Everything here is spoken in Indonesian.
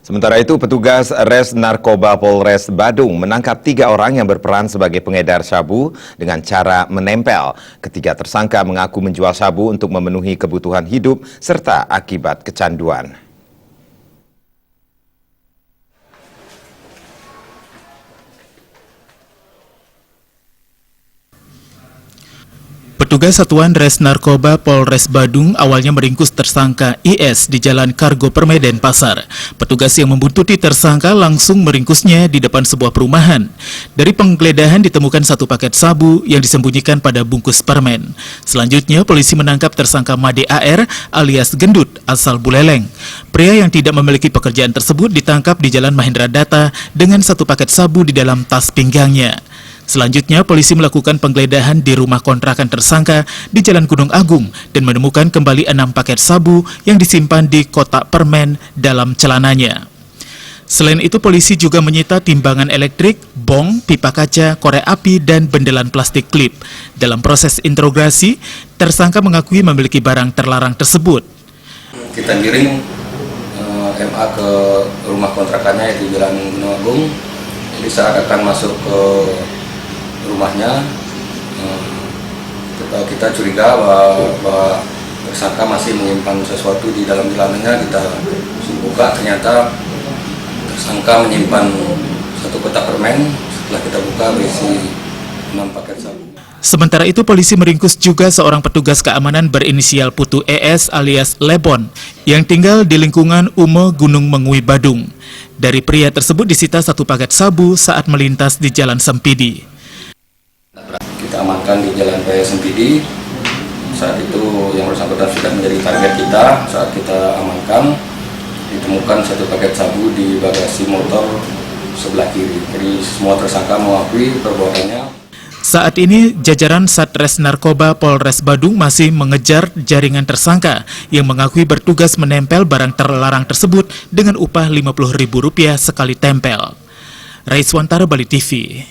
Sementara itu, petugas Res Narkoba Polres Badung menangkap 3 orang yang berperan sebagai pengedar sabu dengan cara menempel. Ketiga tersangka mengaku menjual sabu untuk memenuhi kebutuhan hidup serta akibat kecanduan. Petugas Satuan Res Narkoba Polres Badung awalnya meringkus tersangka IS di Jalan Kargo Permeden Pasar. Petugas yang membuntuti tersangka langsung meringkusnya di depan sebuah perumahan. Dari penggeledahan ditemukan 1 paket sabu yang disembunyikan pada bungkus permen. Selanjutnya polisi menangkap tersangka Made AR alias Gendut asal Buleleng. Pria yang tidak memiliki pekerjaan tersebut ditangkap di Jalan Mahendra Data dengan 1 paket sabu di dalam tas pinggangnya. Selanjutnya, polisi melakukan penggeledahan di rumah kontrakan tersangka di Jalan Gunung Agung dan menemukan kembali 6 paket sabu yang disimpan di kotak permen dalam celananya. Selain itu, polisi juga menyita timbangan elektrik, bong, pipa kaca, korek api, dan bendelan plastik klip. Dalam proses interogasi, tersangka mengakui memiliki barang terlarang tersebut. Kita giring MA ke rumah kontrakannya di Jalan Gunung Agung. Jadi saat akan masuk ke rumahnya, kita curiga bahwa tersangka masih menyimpan sesuatu di dalam celananya. Kita buka, ternyata tersangka menyimpan 1 kotak permen. Setelah kita buka, berisi 6 paket sabu. Sementara itu, polisi meringkus juga seorang petugas keamanan berinisial Putu ES alias Lebon yang tinggal di lingkungan Ume Gunung Mengui, Badung. Dari pria tersebut disita 1 paket sabu saat melintas di Jalan Sempidi. Kita amankan di Jalan Raya Sempidi. Saat itu yang bersangkutan sudah menjadi target kita. Saat kita amankan, ditemukan 1 paket sabu di bagasi motor sebelah kiri. Jadi semua tersangka mengakui perbuatannya. Saat ini, jajaran Satres Narkoba Polres Badung masih mengejar jaringan tersangka yang mengakui bertugas menempel barang terlarang tersebut dengan upah Rp50.000 sekali tempel. Raiswantara, Bali TV.